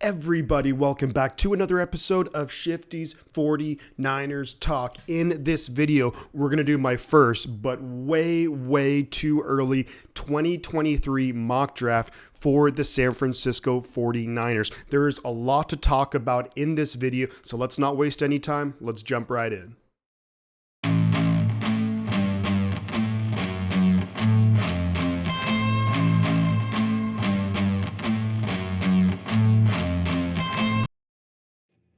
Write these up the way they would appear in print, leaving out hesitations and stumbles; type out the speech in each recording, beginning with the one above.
Everybody, welcome back to another episode of Shifty's 49ers Talk. In this video, we're going to do my first, but way too early 2023 mock draft for the San Francisco 49ers. There is a lot to talk about in this video, so let's not waste any time. Let's jump right in.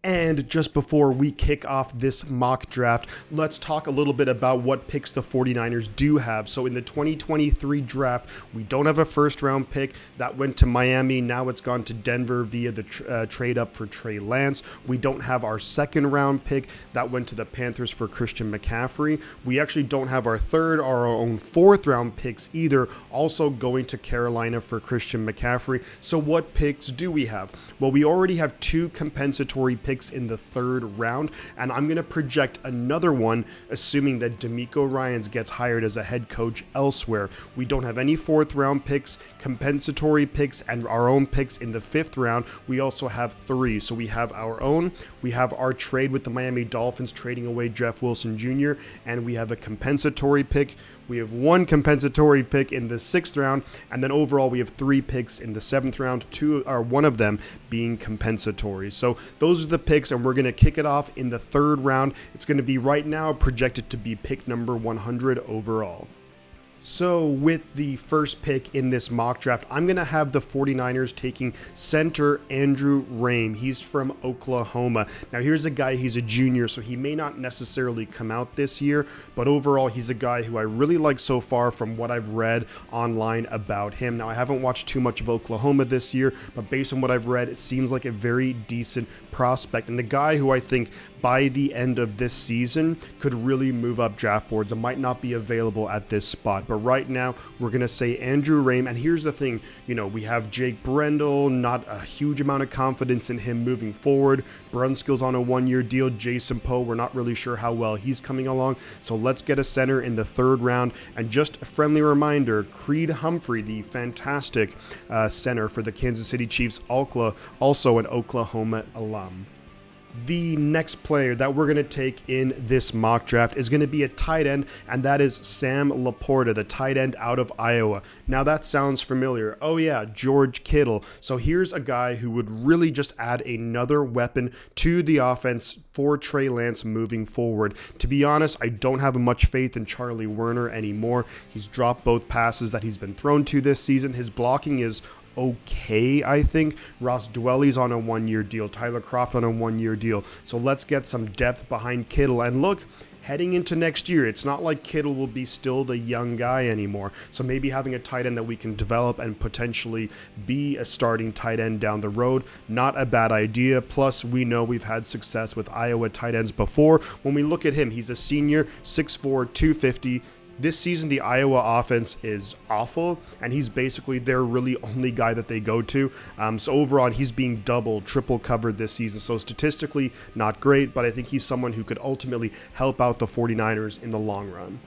And just before we kick off this mock draft, let's talk a little bit about what picks the 49ers do have. So in the 2023 draft, we don't have a first round pick. That went to Miami. Now it's gone to Denver via the trade up for Trey Lance. We don't have our second round pick. That went to the Panthers for Christian McCaffrey. We actually don't have our third or our own fourth round picks either, also going to Carolina for Christian McCaffrey. So what picks do we have? Well, we already have two compensatory picks in the third round, and I'm going to project another one, assuming that DeMeco Ryans gets hired as a head coach elsewhere. We don't have any fourth round picks, compensatory picks, and our own picks in the fifth round. We also have three. So we have our own, we have our trade with the Miami Dolphins trading away Jeff Wilson Jr., and we have a compensatory pick. We have one compensatory pick in the sixth round, and then overall we have three picks in the seventh round, one of them being compensatory. So those are the picks, and we're going to kick it off in the third round. It's going to be right now projected to be pick number 100 overall. So with the first pick in this mock draft, I'm going to have the 49ers taking center Andrew Raym. He's from Oklahoma. Now here's a guy, he's a junior, so he may not necessarily come out this year, but overall he's a guy who I really like so far from what I've read online about him. Now I haven't watched too much of Oklahoma this year, but based on what I've read, it seems like a very decent prospect, and the guy who I think by the end of this season could really move up draft boards and might not be available at this spot. But right now, we're going to say Andrew Raym. And here's the thing, we have Jake Brendel, not a huge amount of confidence in him moving forward. Brunskill's on a one-year deal. Jason Poe, we're not really sure how well he's coming along. So let's get a center in the third round. And just a friendly reminder, Creed Humphrey, the fantastic center for the Kansas City Chiefs, also an Oklahoma alum. The next player that we're going to take in this mock draft is going to be a tight end, and that is Sam Laporta, the tight end out of Iowa. Now that sounds familiar. Oh yeah, George Kittle. So here's a guy who would really just add another weapon to the offense for Trey Lance moving forward. To be honest, I don't have much faith in Charlie Werner anymore. He's dropped both passes that he's been thrown to this season. His blocking is okay, I think. Ross Dwelly's on a one-year deal. Tyler Kroft on a one-year deal. So let's get some depth behind Kittle. And look, heading into next year, it's not like Kittle will be still the young guy anymore. So maybe having a tight end that we can develop and potentially be a starting tight end down the road, not a bad idea. Plus, we know we've had success with Iowa tight ends before. When we look at him, he's a senior, 6'4", 250. This season, the Iowa offense is awful, and he's basically their really only guy that they go to. So overall, he's being double, triple covered this season. So statistically, not great, but I think he's someone who could ultimately help out the 49ers in the long run.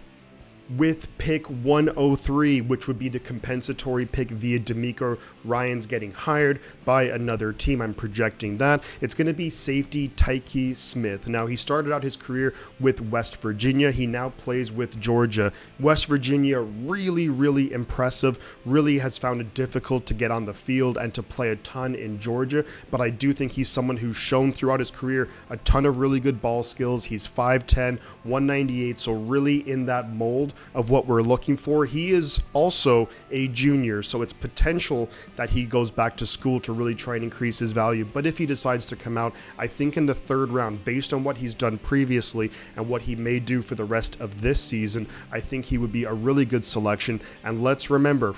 With pick 103, which would be the compensatory pick via DeMeco Ryans getting hired by another team, I'm projecting that. It's going to be safety Tyke Smith. Now, he started out his career with West Virginia. He now plays with Georgia. West Virginia, really impressive. Really has found it difficult to get on the field and to play a ton in Georgia, but I do think he's someone who's shown throughout his career a ton of really good ball skills. He's 5'10", 198, so really in that mold of what we're looking for. He is also a junior, so it's potential that he goes back to school to really try and increase his value. But if he decides to come out, I think in the third round, based on what he's done previously and what he may do for the rest of this season, I think he would be a really good selection. And let's remember,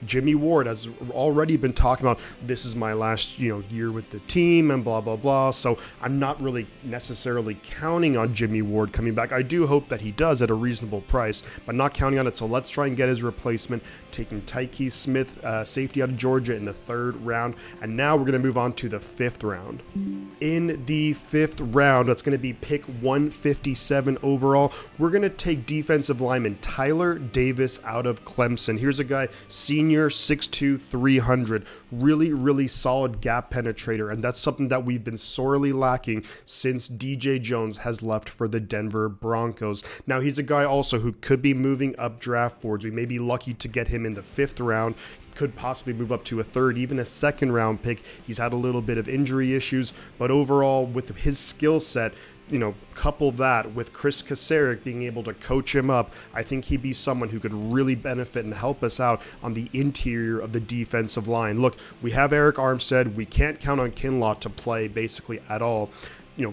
Jimmy Ward has already been talking about, this is my last year with the team and blah blah blah. So I'm not really necessarily counting on Jimmy Ward coming back. I do hope that he does at a reasonable price, close, but not counting on it. So let's try and get his replacement, taking Tyke Smith, safety out of Georgia, in the 3rd round. And now we're going to move on to the 5th round. In the 5th round, that's going to be pick 157 overall. We're going to take defensive lineman Tyler Davis out of Clemson. Here's a guy, senior, 6'2", 300, really solid gap penetrator, and that's something that we've been sorely lacking since DJ Jones has left for the Denver Broncos. Now, he's a guy also who could be moving up draft boards. We may be lucky to get him in the 5th round, could possibly move up to a 3rd, even a 2nd round pick. He's had a little bit of injury issues, but overall, with his skill set, couple that with Chris Kasarik being able to coach him up, I think he'd be someone who could really benefit and help us out on the interior of the defensive line. Look, we have Eric Armstead. We can't count on Kinlaw to play basically at all.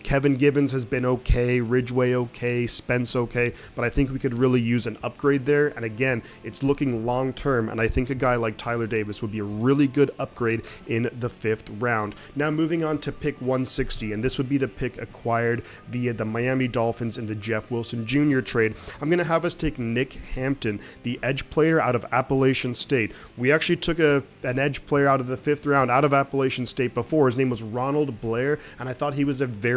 Kevin Givens has been okay, Ridgeway okay, Spence okay, but I think we could really use an upgrade there. And again, it's looking long term, and I think a guy like Tyler Davis would be a really good upgrade in the 5th round. Now moving on to pick 160, and this would be the pick acquired via the Miami Dolphins in the Jeff Wilson Jr. trade. I'm going to have us take Nick Hampton, the edge player out of Appalachian State. We actually took an edge player out of the 5th round out of Appalachian State before. His name was Ronald Blair, and I thought he was a very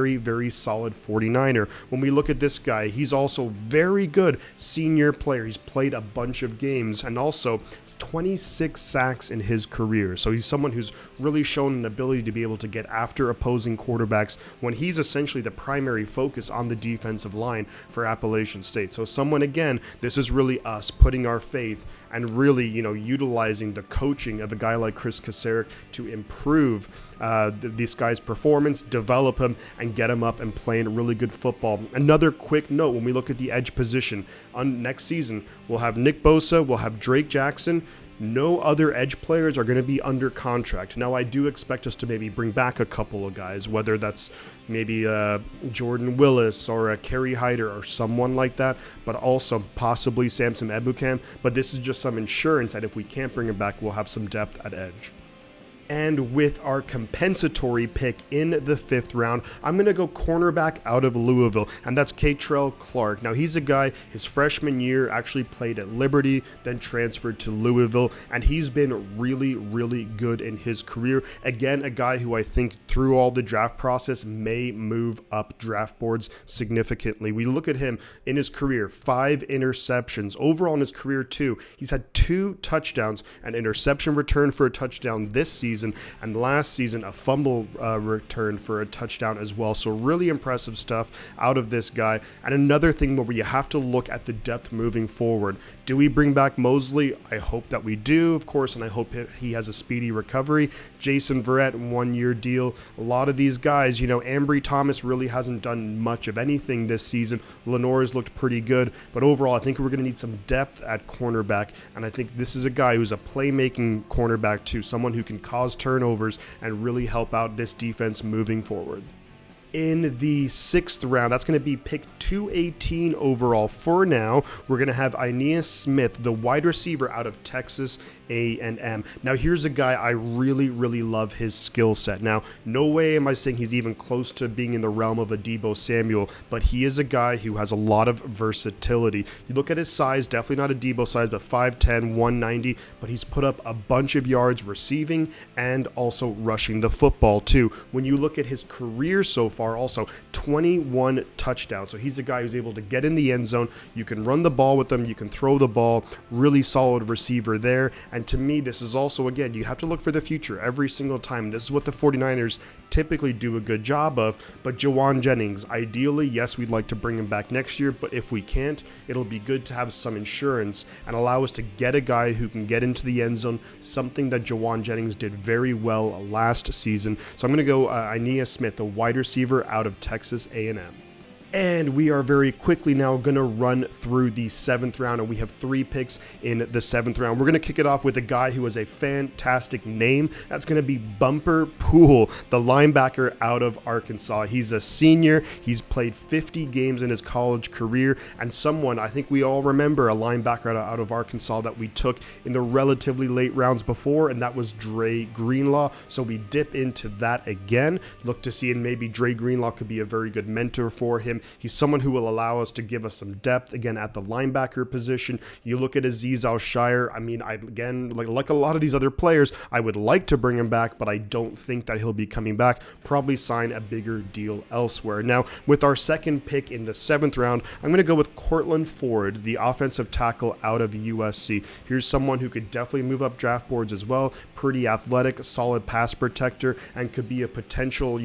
solid 49er. When we look at this guy, he's also very good senior player. He's played a bunch of games and also 26 sacks in his career. So he's someone who's really shown an ability to be able to get after opposing quarterbacks when he's essentially the primary focus on the defensive line for Appalachian State. So someone, again, this is really us putting our faith and really, utilizing the coaching of a guy like Chris Kasarik to improve this guy's performance, develop him, and get him up and playing really good football. Another quick note, when we look at the edge position, on next season, we'll have Nick Bosa, we'll have Drake Jackson. No other edge players are going to be under contract. Now, I do expect us to maybe bring back a couple of guys, whether that's maybe Jordan Willis or a Kerry Hyder or someone like that, but also possibly Samson Ebukam. But this is just some insurance that if we can't bring him back, we'll have some depth at edge. And with our compensatory pick in the 5th round, I'm going to go cornerback out of Louisville, and that's Keitrell Clark. Now, he's a guy, his freshman year actually played at Liberty, then transferred to Louisville, and he's been really good in his career. Again, a guy who I think through all the draft process may move up draft boards significantly. We look at him in his career, 5 interceptions. Overall in his career, 2. He's had 2 touchdowns, an interception return for a touchdown this season, and last season a fumble return for a touchdown as well. So really impressive stuff out of this guy. And another thing where you have to look at the depth moving forward. Do we bring back Mosley? I hope that we do, of course, and I hope he has a speedy recovery. Jason Verrett, 1-year deal. A lot of these guys, Ambry Thomas really hasn't done much of anything this season. Lenore's looked pretty good, but overall I think we're going to need some depth at cornerback, and I think this is a guy who's a playmaking cornerback too, someone who can cause turnovers and really help out this defense moving forward. In the 6th round, that's going to be pick 218 overall. For now, we're going to have Ainias Smith, the wide receiver out of Texas A&M. Now, here's a guy I really love his skill set. Now, no way am I saying he's even close to being in the realm of a Deebo Samuel, but he is a guy who has a lot of versatility. You look at his size, definitely not a Deebo size, but 5'10", 190, but he's put up a bunch of yards receiving and also rushing the football too. When you look at his career so far, also 21 touchdowns. So he's a guy who's able to get in the end zone. You can run the ball with him. You can throw the ball. Really solid receiver there. And to me, this is also, again, you have to look for the future every single time. This is what the 49ers typically do a good job of. But Jauan Jennings, ideally, yes, we'd like to bring him back next year. But if we can't, it'll be good to have some insurance and allow us to get a guy who can get into the end zone, something that Jauan Jennings did very well last season. So I'm going to go Ainias Smith, the wide receiver out of Texas A&M. And we are very quickly now going to run through the 7th round, and we have 3 picks in the 7th round. We're going to kick it off with a guy who has a fantastic name. That's going to be Bumper Pool, the linebacker out of Arkansas. He's a senior. He's played 50 games in his college career, and someone, I think we all remember, a linebacker out of Arkansas that we took in the relatively late rounds before, and that was Dre Greenlaw. So we dip into that again. Look to see, and maybe Dre Greenlaw could be a very good mentor for him He's someone who will allow us to give us some depth again at the linebacker position. You look at Azeez Al-Shaair. I mean, again, like a lot of these other players, I would like to bring him back, but I don't think that he'll be coming back. Probably sign a bigger deal elsewhere. Now, with our second pick in the 7th round, I'm going to go with Courtland Ford, the offensive tackle out of USC. Here's someone who could definitely move up draft boards as well. Pretty athletic, solid pass protector, and could be a potential,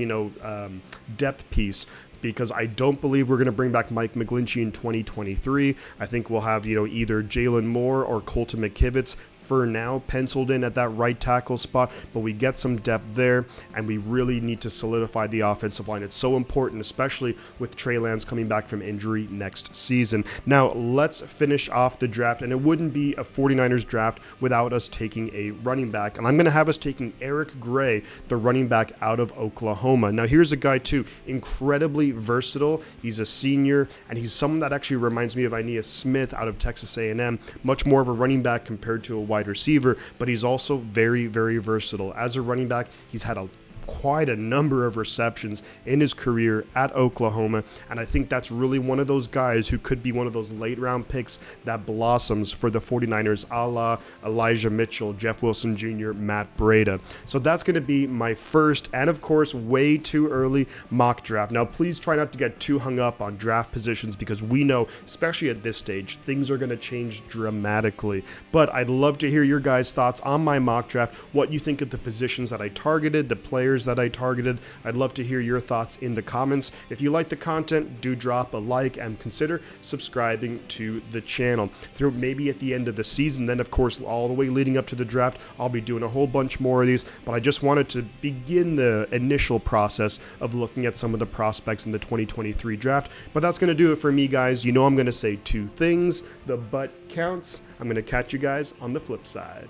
depth piece, because I don't believe we're going to bring back Mike McGlinchey in 2023. I think we'll have, either Jalen Moore or Colton McKivitz for now penciled in at that right tackle spot, but we get some depth there, and we really need to solidify the offensive line. It's so important, especially with Trey Lance coming back from injury next season. Now, let's finish off the draft, and it wouldn't be a 49ers draft without us taking a running back, and I'm going to have us taking Eric Gray, the running back out of Oklahoma. Now, here's a guy, too, incredibly versatile. He's a senior, and he's someone that actually reminds me of Ainias Smith out of Texas A&M, much more of a running back compared to a wide receiver, but he's also very, very versatile. As a running back, he's had quite a number of receptions in his career at Oklahoma, and I think that's really one of those guys who could be one of those late round picks that blossoms for the 49ers, a la Elijah Mitchell, Jeff Wilson Jr., Matt Breida. So that's going to be my first, and of course way too early, mock draft. Now please try not to get too hung up on draft positions, because we know, especially at this stage, things are going to change dramatically. But I'd love to hear your guys' thoughts on my mock draft, what you think of the positions that I targeted, the players that I targeted. I'd love to hear your thoughts in the comments. If you like the content, do drop a like and consider subscribing to the channel. Through maybe at the end of the season, then of course all the way leading up to the draft, I'll be doing a whole bunch more of these, but I just wanted to begin the initial process of looking at some of the prospects in the 2023 draft. But that's going to do it for me, guys. I'm going to say two things. The butt counts. I'm going to catch you guys on the flip side.